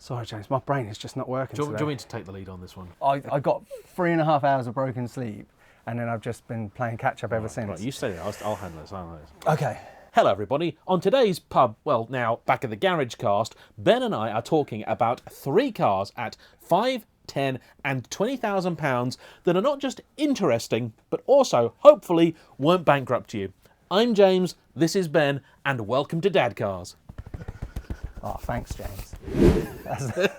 Sorry, James, my brain is just not working Do you today. want me to take the lead on this one? I got 3.5 hours of broken sleep, and then I've just been playing catch up ever since. Right, you stay there. I'll handle this. Okay. Hello, everybody. On today's now back at the garage cast, Ben and I are talking about 3 cars at 5, 10 and £20,000 that are not just interesting, but also, hopefully, won't bankrupt you. I'm James, this is Ben, and welcome to Dadcars. Oh, thanks, James.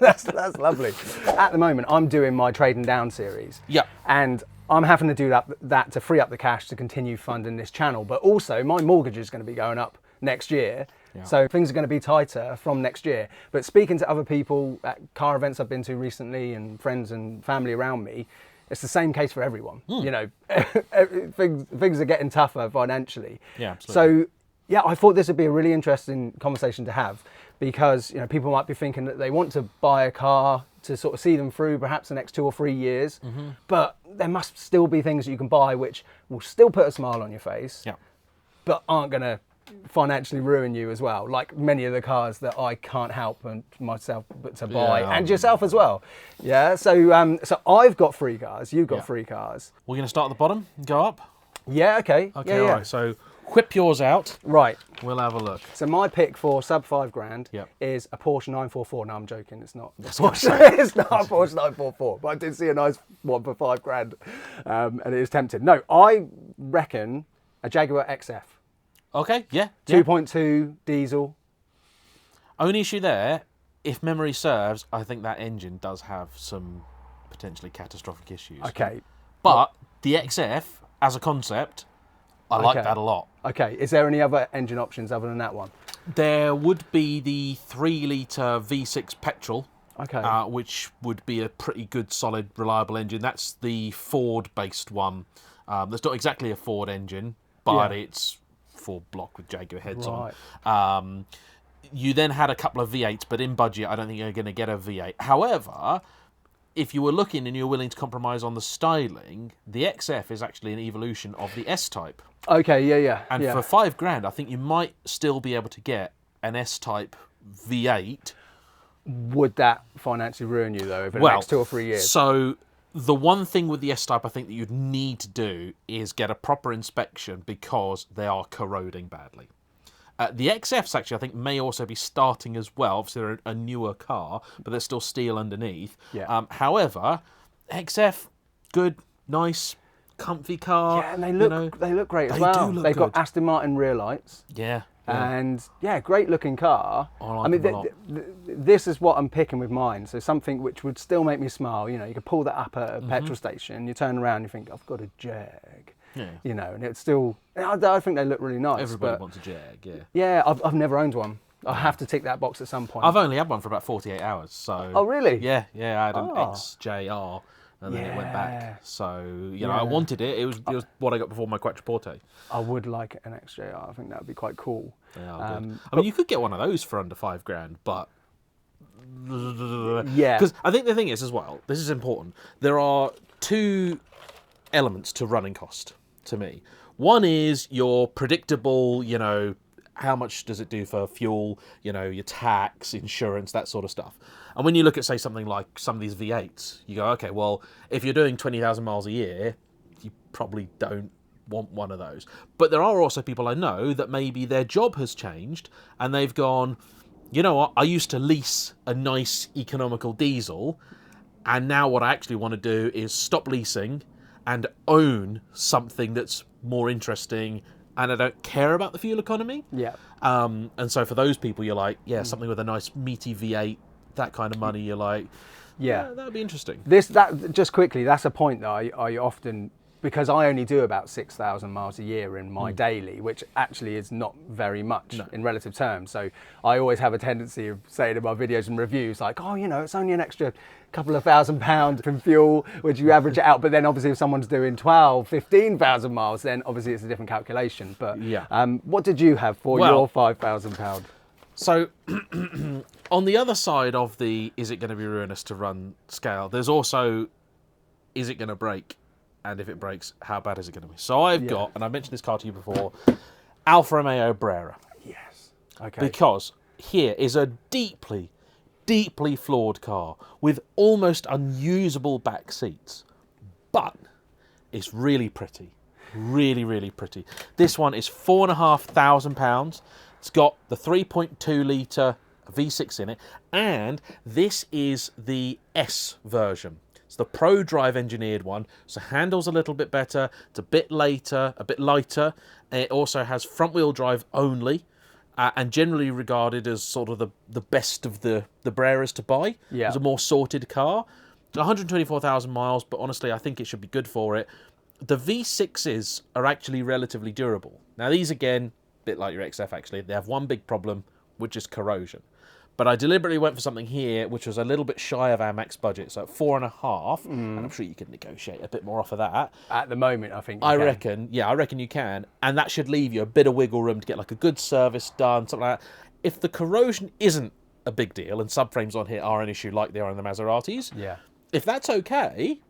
That's lovely. At the moment, I'm doing my Trading Down series. Yeah. And I'm having to do that to free up the cash to continue funding this channel. But also, my mortgage is going to be going up next year. Yeah. So things are going to be tighter from next year. But speaking to other people at car events I've been to recently and friends and family around me, it's the same case for everyone. You know, things are getting tougher financially. Yeah, absolutely. So, yeah, I thought this would be a really interesting conversation to have because, you know, people might be thinking that they want to buy a car to sort of see them through perhaps the next 2 or 3 years, but there must still be things that you can buy which will still put a smile on your face, but aren't going to financially ruin you as well, like many of the cars that I can't help myself but to buy, and yourself as well. Yeah, so so I've got 3 cars, you've got 3 cars. We're going to start at the bottom and go up? Yeah, okay. Okay, yeah, all yeah. right, so whip yours out. Right. We'll have a look. So my pick for sub £5,000 Yep. is a Porsche 944. No, I'm joking. It's not. It's not a Porsche 944. But I did see a nice one for £5,000, and it is tempting. No, I reckon a Jaguar XF. Okay, yeah. 2.2 diesel. Only issue there, if memory serves, I think that engine does have some potentially catastrophic issues. Okay. But the XF, as a concept, I like that a lot. Okay. Is there any other engine options other than that one? There would be the 3-litre V6 petrol, which would be a pretty good, solid, reliable engine. That's the Ford-based one. That's not exactly a Ford engine, but it's Ford block with Jaguar heads on. You then had a couple of V8s, but in budget, I don't think you're going to get a V8. However, if you were looking and you're willing to compromise on the styling, the XF is actually an evolution of the S-Type. Okay, yeah. And for £5,000, I think you might still be able to get an S-Type V8. Would that financially ruin you, though, over the next 2 or 3 years? So the one thing with the S-Type I think that you'd need to do is get a proper inspection because they are corroding badly. The XFs actually, I think, may also be starting as well. Obviously, they're a newer car, but there's still steel underneath. Yeah. However, XF, good, nice, comfy car. Yeah, and they look great as well. Do look They've good. got Aston Martin rear lights. Yeah. And great looking car. I like them a lot. This is what I'm picking with mine. So something which would still make me smile. You know, you could pull that up at a petrol station. You turn around, and you think, I've got a Jag. Yeah. You know, and it's still. I think they look really nice. Everybody wants a Jag. Yeah. Yeah, I've never owned one. I have to tick that box at some point. I've only had one for about 48 hours. So. Oh really? Yeah. I had an XJR. And then it went back. So, you know, I wanted it. It was what I got before my Quattroporte. I would like an XJR. I think that would be quite cool. Yeah, I mean, you could get one of those for under £5,000, but... Yeah. Because I think the thing is, as well, this is important. There are 2 elements to running cost, to me. One is your predictable, you know, how much does it do for fuel, you know, your tax, insurance, that sort of stuff. And when you look at, say, something like some of these V8s, you go, okay, well, if you're doing 20,000 miles a year, you probably don't want one of those. But there are also people I know that maybe their job has changed and they've gone, you know what, I used to lease a nice economical diesel, and now what I actually want to do is stop leasing and own something that's more interesting, and I don't care about the fuel economy. Yeah. And so for those people, you're like, something with a nice meaty V8, that kind of money, you're like, that would be interesting. Just quickly, that's a point that I often, because I only do about 6,000 miles a year in my daily, which actually is not very much in relative terms. So I always have a tendency of saying in my videos and reviews, like, oh, you know, it's only an extra couple of £1,000 from fuel, which you average it out. But then obviously if someone's doing 12, 15,000 miles, then obviously it's a different calculation. But what did you have for your £5,000? So on the other side of the is it going to be ruinous to run scale, there's also is it going to break? And if it breaks, how bad is it going to be? So I've got, and I mentioned this car to you before, Alfa Romeo Brera. Yes. Okay. Because here is a deeply, deeply flawed car with almost unusable back seats, but it's really pretty. Really, really pretty. This one is £4,500. It's got the 3.2 litre V6 in it, and this is the S version. It's the Pro Drive engineered one, so handles a little bit better. It's a bit lighter. It also has front wheel drive only, and generally regarded as sort of the best of the Breras to buy. Yeah. It's a more sorted car. 124,000 miles, but honestly, I think it should be good for it. The V6s are actually relatively durable. Now, these, again, a bit like your XF, actually, they have one big problem, which is corrosion. But I deliberately went for something here, which was a little bit shy of our max budget, so at 4.5, and I'm sure you can negotiate a bit more off of that. At the moment, I think you I can. reckon you can, and that should leave you a bit of wiggle room to get like a good service done, something like that. If the corrosion isn't a big deal, and subframes on here are an issue like they are in the Maseratis, Yeah. if that's okay,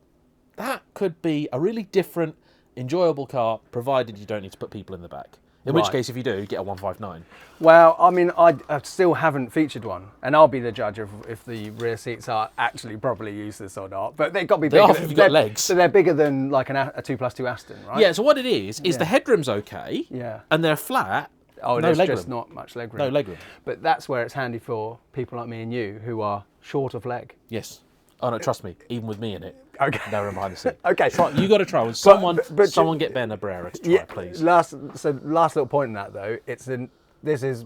that could be a really different, enjoyable car, provided you don't need to put people in the back. In which case, if you do, get a 159. Well, I mean, I still haven't featured one, and I'll be the judge of if the rear seats are actually properly useless or not. But they've got to be bigger. If you've got legs. So they're bigger than like a 2+2 Aston, right? Yeah, so what it is the headroom's okay, and they're flat, oh, no there's leg just room. not much leg room. No leg room. But that's where it's handy for people like me and you who are short of leg. Yes. Oh, no, trust me, even with me in it, Okay. no room behind the seat. Okay. You got to try. When someone get Ben a Brera to try, please. Last little point in that though, this is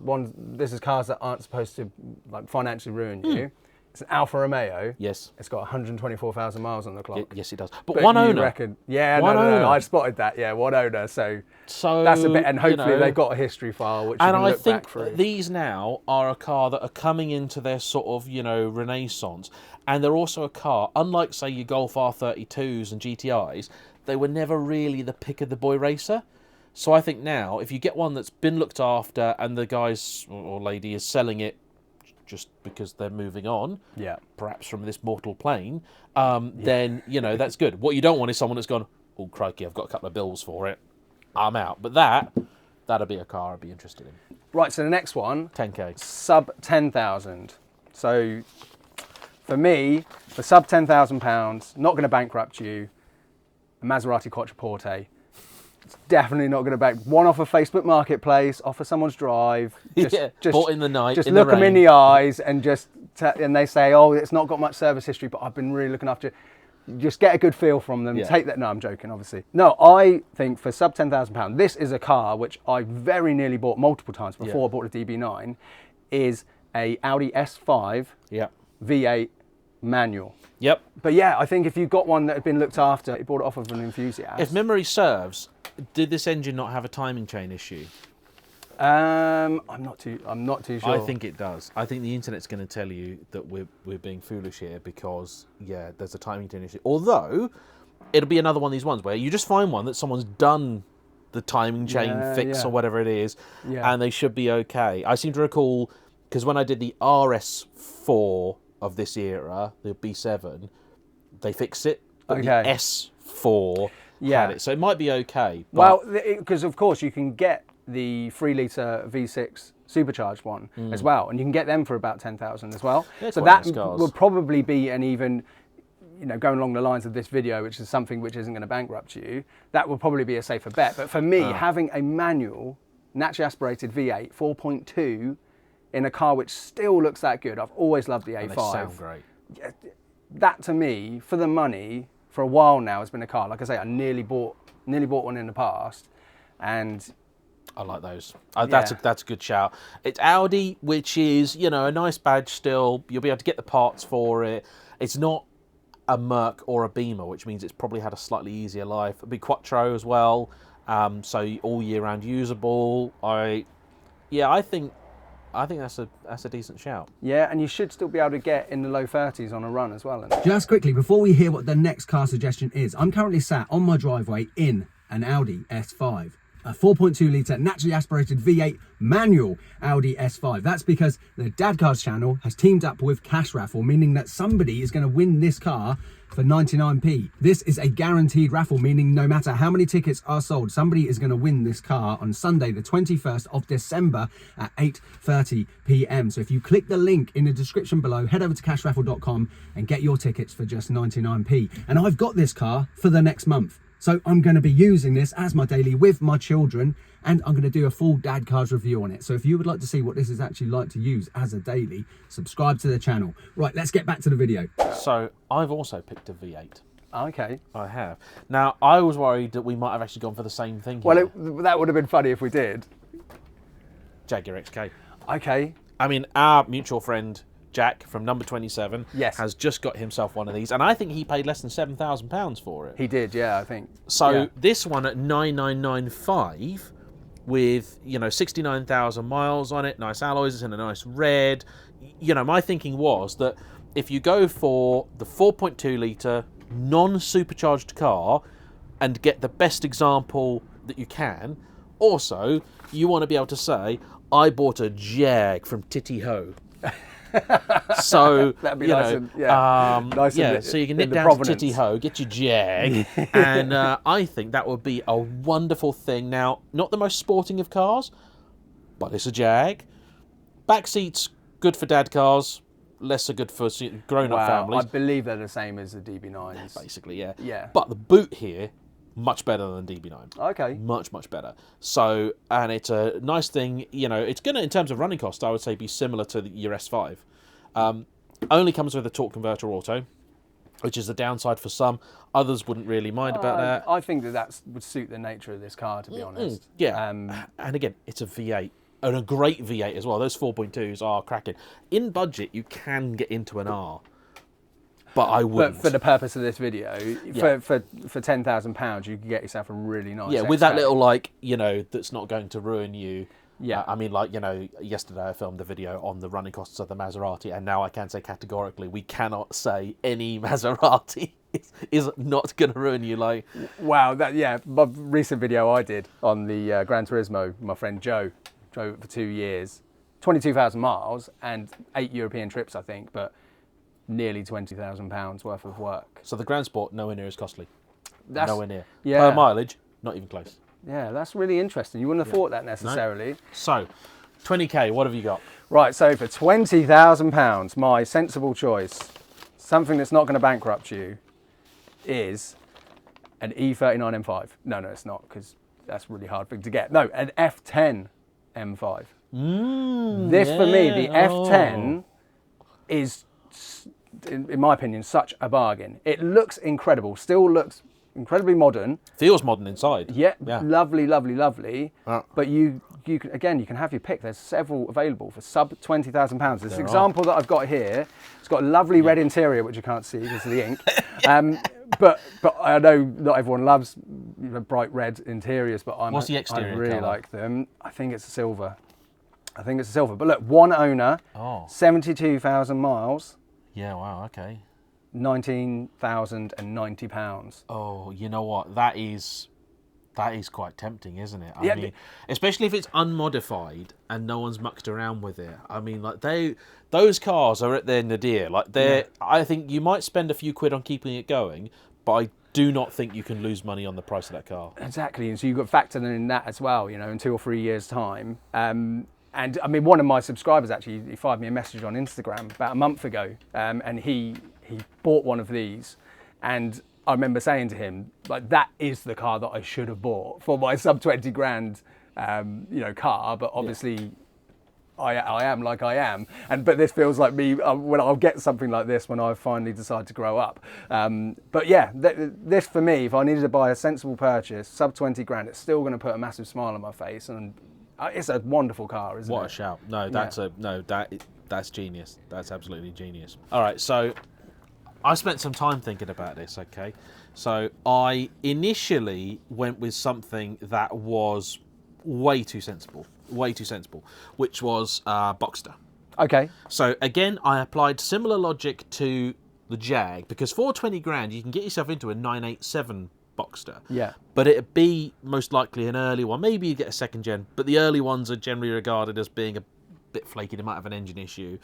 cars that aren't supposed to like financially ruin you. It's an Alfa Romeo. Yes. It's got 124,000 miles on the clock. Yes, it does. But one owner. One owner. I spotted that. Yeah, one owner. So that's a bit, and hopefully they've got a history file which you can look back through. And I think these now are a car that are coming into their sort of, renaissance. And they're also a car, unlike, say, your Golf R32s and GTIs, they were never really the pick of the boy racer. So I think now, if you get one that's been looked after and the guys or lady is selling it just because they're moving on, perhaps from this mortal plane, then, that's good. What you don't want is someone that's gone, oh, crikey, I've got a couple of bills for it, I'm out. But that'd be a car I'd be interested in. Right, so the next one, 10K. sub 10,000. So for me, for sub £10,000, not going to bankrupt you, a Maserati Quattroporte. It's definitely not going to bank. One off a Facebook Marketplace, off of someone's drive. Just bought in the night. Just in look the them in the eyes and and they say, oh, it's not got much service history, but I've been really looking after it. Just get a good feel from them. Take that. No, I'm joking, obviously. No, I think for sub £10,000, this is a car which I very nearly bought multiple times before I bought the DB9, is a Audi S5 V8 manual. Yep. But yeah, I think if you got one that had been looked after, you bought it off of an enthusiast. If memory serves, did this engine not have a timing chain issue? I'm not too sure. I think it does. I think the internet's going to tell you that we're being foolish here because there's a timing chain issue. Although it'll be another one of these ones where you just find one that someone's done the timing chain fix or whatever it is, and they should be okay. I seem to recall, because when I did the RS4 of this era, the B7, they fixed it. But the S4 had it, so it might be okay. But well, because of course you can get the 3-litre V6 supercharged one as well, and you can get them for about 10,000 as well. So that will probably be an even, going along the lines of this video, which is something which isn't going to bankrupt you, that will probably be a safer bet. But for me, having a manual, naturally aspirated V8 4.2 in a car which still looks that good, I've always loved the A5. They sound great. That to me, for the money, for a while now, has been a car. Like I say, I nearly bought one in the past, and I like those. That's a good shout. It's Audi, which is, a nice badge still. You'll be able to get the parts for it. It's not a Merc or a Beamer, which means it's probably had a slightly easier life. It'll be Quattro as well, so all year round usable. I think that's a decent shout. Yeah, and you should still be able to get in the low 30s on a run as well. Just quickly, before we hear what the next car suggestion is, I'm currently sat on my driveway in an Audi S5. a 4.2 litre naturally aspirated V8 manual Audi S5. That's because the Dadcars channel has teamed up with Cash Raffle, meaning that somebody is going to win this car for 99p. This is a guaranteed raffle, meaning no matter how many tickets are sold, somebody is going to win this car on Sunday, the 21st of December at 8:30 p.m. So if you click the link in the description below, head over to cashraffle.com and get your tickets for just 99p. And I've got this car for the next month. So I'm going to be using this as my daily with my children, and I'm going to do a full Dadcars review on it. So if you would like to see what this is actually like to use as a daily, subscribe to the channel. Right, let's get back to the video. So I've also picked a V8. Okay. I have. Now, I was worried that we might have actually gone for the same thing here. Well, that would have been funny if we did. Jaguar XK. Okay. I mean, our mutual friend Jack from number 27 Yes. has just got himself one of these, and I think he paid less than £7,000 for it. He did, yeah, I think. So yeah. this one at 9995 with, 69,000 miles on it, nice alloys, it's in a nice red. My thinking was that if you go for the 4.2 litre non-supercharged car and get the best example that you can, also you want to be able to say, I bought a Jag from Titty Ho. So that'd be nice so you can nip down to Titty Ho, get your Jag, and I think that would be a wonderful thing. Now, not the most sporting of cars, but it's a Jag. Back seats good for dad cars, less so good for grown-up families. I believe they're the same as the DB9s. Basically, yeah. Yeah. But the boot here, much better than DB9. Okay. Much better. So, and it's a nice thing, it's going to, in terms of running cost, I would say be similar to your S5. Only comes with a torque converter auto, which is a downside for some. Others wouldn't really mind about that. I think that would suit the nature of this car, to be honest. Yeah. And again, it's a V8. And a great V8 as well. Those 4.2s are cracking. In budget, you can get into an R. But I wouldn't. But for the purpose of this video, for £10,000, you can get yourself a really nice. Yeah, with that little that's not going to ruin you. Yeah. I mean, yesterday I filmed a video on the running costs of the Maserati, and now I can say categorically we cannot say any Maserati is not going to ruin you. Wow, my recent video I did on the Gran Turismo, my friend Joe drove it for 2 years, 22,000 miles and 8 European trips, I think, but nearly £20,000 worth of work. So the Grand Sport, nowhere near as costly. Nowhere near. Yeah. Per mileage, not even close. Yeah, that's really interesting. You wouldn't have thought that necessarily. No. So, 20k, what have you got? Right, so for £20,000, my sensible choice, something that's not going to bankrupt you, is an E39 M5. No, it's not, because that's a really hard thing to get. No, an F10 M5. This, for me, the F10 is, in my opinion, such a bargain. It looks incredible, still looks incredibly modern. Feels modern inside. Yeah. Lovely. But you can have your pick. There's several available for sub £20,000. This example that I've got here, it's got a lovely red interior, which you can't see because of the ink. But I know not everyone loves bright red interiors, but What's the exterior I really colour? like them. I think it's a silver. But look, one owner, 72,000 miles. Yeah, wow, okay. £19,090. Oh, you know what? That is quite tempting, isn't it? I mean, especially if it's unmodified and no one's mucked around with it. I mean, those cars are at their nadir. I think you might spend a few quid on keeping it going, but I do not think you can lose money on the price of that car. Exactly, and so you've got to factor in that as well, in 2 or 3 years' time. And I mean, one of my subscribers actually, he fired me a message on Instagram about a month ago, and he bought one of these, and I remember saying to him, that is the car that I should have bought for my sub 20 grand, car. But obviously, I am like I am, but this feels like me when I'll get something like this when I finally decide to grow up. But yeah, this for me, if I needed to buy a sensible purchase, sub 20 grand, it's still going to put a massive smile on my face, and it's a wonderful car, isn't it? What a shout! No, that's genius. That's absolutely genius. All right, so I spent some time thinking about this, okay? So I initially went with something that was way too sensible, which was Boxster. Okay. So again, I applied similar logic to the Jag, because for 20 grand, you can get yourself into a 987 Boxster. Yeah. But it'd be most likely an early one. Maybe you get a second gen, but the early ones are generally regarded as being a bit flaky. They might have an engine issue.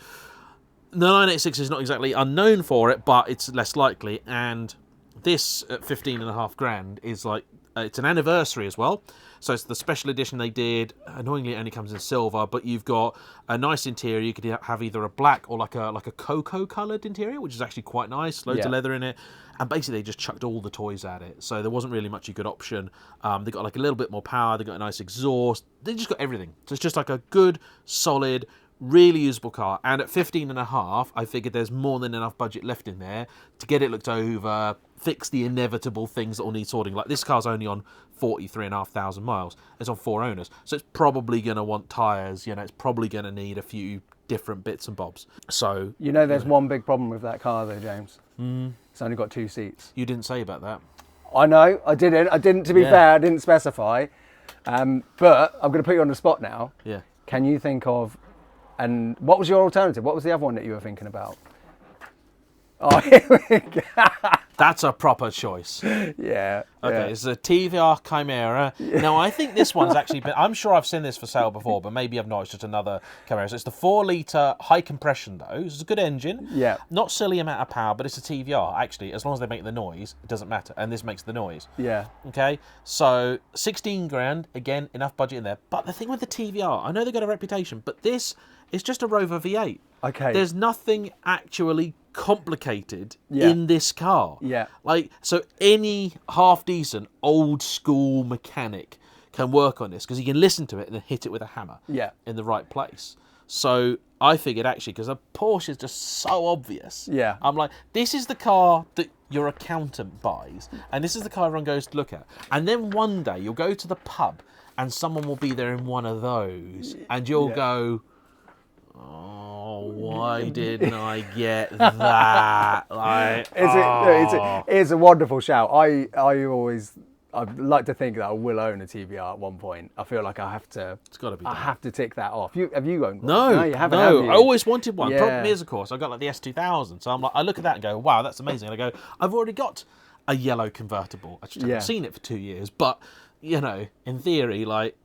The 986 is not exactly unknown for it, but it's less likely. And this at 15.5 grand is like, it's an anniversary as well. So it's the special edition they did. Annoyingly, it only comes in silver, but you've got a nice interior. You could have either a black or like a cocoa coloured interior, which is actually quite nice. Loads of leather in it. And basically, they just chucked all the toys at it. So there wasn't really much a good option. They got like a little bit more power. They got a nice exhaust. They just got everything. So it's just like a good, solid, really usable car. And at 15.5, I figured there's more than enough budget left in there to get it looked over, fix the inevitable things that will need sorting. Like this car's only on 43,500 miles. It's on 4 owners. So it's probably going to want tyres. You know, it's probably going to need a few different bits and bobs. So there's one big problem with that car though, James. It's only got 2 seats. You didn't say about that. I know, I didn't, to be fair, I didn't specify. But I'm going to put you on the spot now. Yeah. Can you think of, and what was your alternative? What was the other one that you were thinking about? Oh, here we go. That's a proper choice. Yeah. Okay, it's a TVR Chimera. Now, I think this one's actually been... I'm sure I've seen this for sale before, but maybe I've not. It's just another Chimera. So it's the 4-litre high compression, though. It's a good engine. Yeah. Not silly amount of power, but it's a TVR, actually. As long as they make the noise, it doesn't matter. And this makes the noise. Yeah. Okay, so 16 grand, again, enough budget in there. But the thing with the TVR, I know they've got a reputation, but this is just a Rover V8. Okay. There's nothing actually complicated in this car. Yeah. Like, so any half decent old school mechanic can work on this because he can listen to it and then hit it with a hammer in the right place. So I figured actually, because a Porsche is just so obvious. Yeah. I'm like, this is the car that your accountant buys, and this is the car everyone goes to look at. And then one day you'll go to the pub and someone will be there in one of those, and you'll go, oh, why didn't I get that? Like, it's a wonderful shout. I'd like to think that I will own a TVR at one point. I feel like I have to. It's got to be. I have to tick that off. Have you owned one? No, you haven't. No, have you? I always wanted one. Yeah. Problem is, of course, I got like the S2000, so I'm like, I look at that and go, wow, that's amazing. And I go, I've already got a yellow convertible. I just haven't seen it for 2 years, but you know, in theory, like,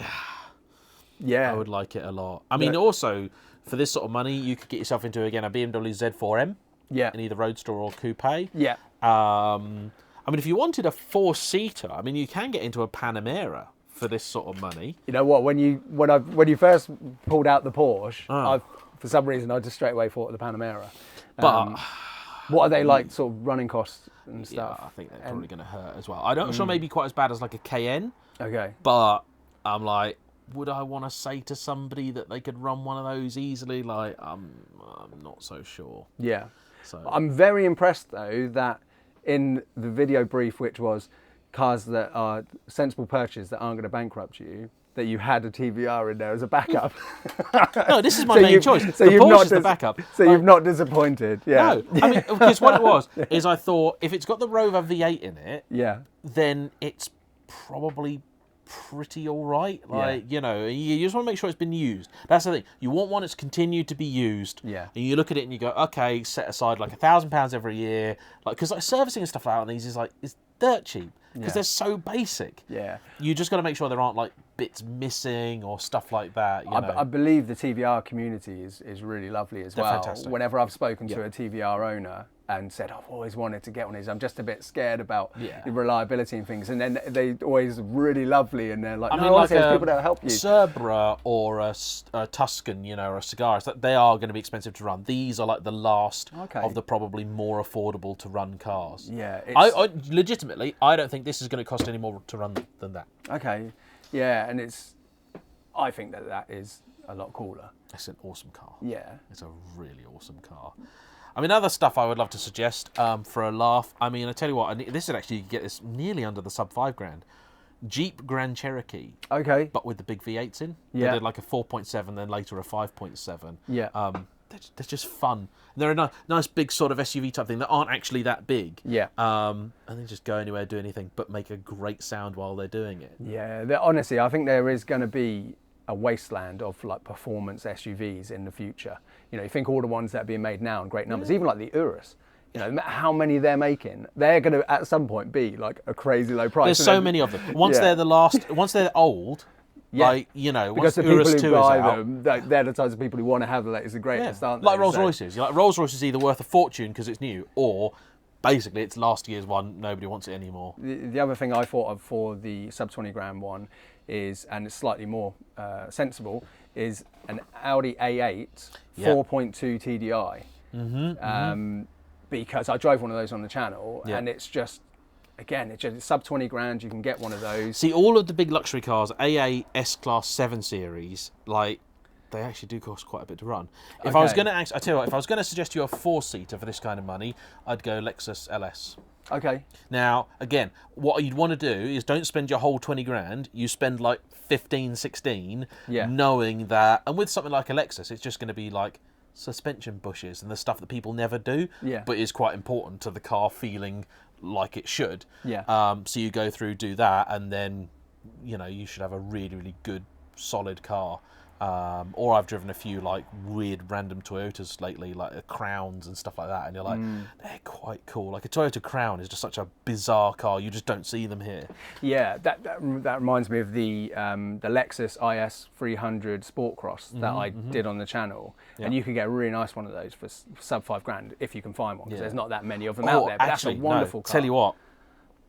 I would like it a lot. I mean, also for this sort of money, you could get yourself into again a BMW Z4M. Yeah. In either roadster or coupe. Yeah. I mean, if you wanted a 4-seater, I mean, you can get into a Panamera for this sort of money. You know what? When you first pulled out the Porsche, for some reason I just straight away thought of the Panamera. But what are they like, sort of running costs and stuff? Yeah, I think they're probably going to hurt as well. I'm not sure maybe quite as bad as like a Cayenne. Okay. But I'm like, would I want to say to somebody that they could run one of those easily? Like, I'm not so sure. Yeah. So I'm very impressed though that in the video brief, which was cars that are sensible purchases that aren't going to bankrupt you, that you had a TVR in there as a backup. No, this is my main choice. So the you've Porsche is the backup. So you've not disappointed. Yeah. No, I mean, because what it was is I thought if it's got the Rover V8 in it, then it's probably pretty all right. Like, you know, you just want to make sure it's been used. That's the thing. You want one that's continued to be used. Yeah. And you look at it and you go, okay, set aside like £1,000 every year. Like, because like servicing and stuff like that on these is like, it's dirt cheap because they're so basic. Yeah. You just got to make sure there aren't like bits missing or stuff like that. You know? I believe the TVR community is really lovely as well. Fantastic. Whenever I've spoken to a TVR owner and said, I've always wanted to get one of these, I'm just a bit scared about the reliability and things. And then they always really lovely and they're like, I mean, honestly, like there's people that help you. Cerbera or a Tuscan, you know, or a Cigaris, they are going to be expensive to run. These are like the last of the probably more affordable to run cars. Yeah. I legitimately, I don't think this is going to cost any more to run than that. Okay. Yeah, and I think that is a lot cooler. It's an awesome car. Yeah. It's a really awesome car. I mean, other stuff I would love to suggest for a laugh. I mean, I tell you what, this would actually get this nearly under the sub £5,000. Jeep Grand Cherokee. Okay. But with the big V8s in. Yeah. They did like a 4.7, then later a 5.7. Yeah. They're just fun. They're a nice big sort of SUV type thing that aren't actually that big. Yeah. And they just go anywhere, do anything, but make a great sound while they're doing it. Yeah. Honestly, I think there is going to be a wasteland of like performance SUVs in the future. You know, you think all the ones that are being made now in great numbers, even like the Urus. you know, no matter how many they're making, they're going to at some point be like a crazy low price. There's so many of them. Once they're the last, once they're old, like, you know, because once the people Urus who 2 is buy out, them, they're the types of people who want to have the latest and greatest, aren't they? like Rolls Royces. Like Rolls Royce is either worth a fortune because it's new, or basically it's last year's one, nobody wants it anymore. The other thing I thought of for the sub 20 grand one is, and it's slightly more sensible, is an Audi A8 4.2 TDI. Because I drove one of those on the channel, and it's just, again, it's just sub 20 grand, you can get one of those. See, all of the big luxury cars, AA, S-Class 7 Series, like, they actually do cost quite a bit to run. If I was going to, I tell you what, if I was going to suggest you a 4-seater for this kind of money, I'd go Lexus LS. Okay. Now, again, what you'd want to do is don't spend your whole 20 grand, you spend like 15, 16, knowing that, and with something like a Lexus, it's just going to be like suspension bushes and the stuff that people never do, but is quite important to the car feeling like it should. So you go through, do that, and then, you know, you should have a really, really good, solid car. Or I've driven a few like weird random Toyotas lately, like Crowns and stuff like that, and you're like, they're quite cool. Like a Toyota Crown is just such a bizarre car, you just don't see them here. Yeah, that reminds me of the Lexus IS 300 Sport Cross that I did on the channel, and you could get a really nice one of those for sub 5 grand if you can find one, because there's not that many of them out there. But actually, that's a wonderful car. Tell you what,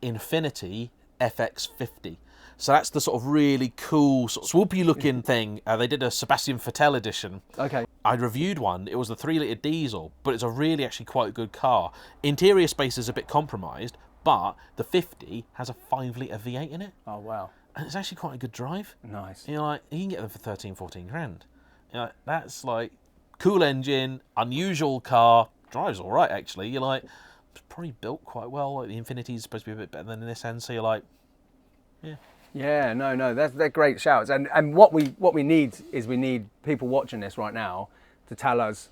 Infiniti FX50. So that's the sort of really cool, sort of swoopy looking thing. They did a Sebastian Vettel edition. Okay. I reviewed one. It was the 3-litre diesel, but it's a really actually quite a good car. Interior space is a bit compromised, but the 50 has a 5-litre V8 in it. Oh, wow. And it's actually quite a good drive. Nice. You're like, you can get them for 13, 14 grand. You're like, that's like cool engine, unusual car, drives all right actually. You're like, it's probably built quite well. Like the Infiniti is supposed to be a bit better than this end, so you're like, yeah. Yeah, no, they're great shouts, and what we need is we need people watching this right now to tell us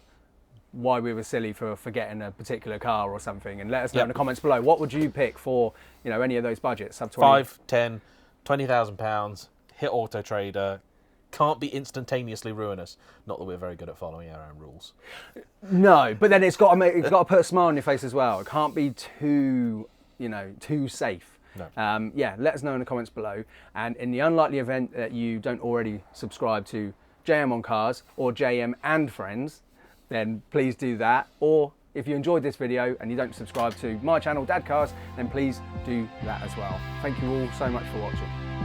why we were silly for forgetting a particular car or something, and let us know in the comments below. What would you pick for, you know, any of those budgets? Sub 20? 5, 10, 20,000 pounds. Hit Auto Trader. Can't be instantaneously ruinous. Not that we're very good at following our own rules. No, but then it's got to put a smile on your face as well. It can't be too, you know, too safe. No. Yeah, let us know in the comments below. And in the unlikely event that you don't already subscribe to Jayemm on Cars or Jayemm and Friends, then please do that. Or if you enjoyed this video and you don't subscribe to my channel, Dadcars, then please do that as well. Thank you all so much for watching.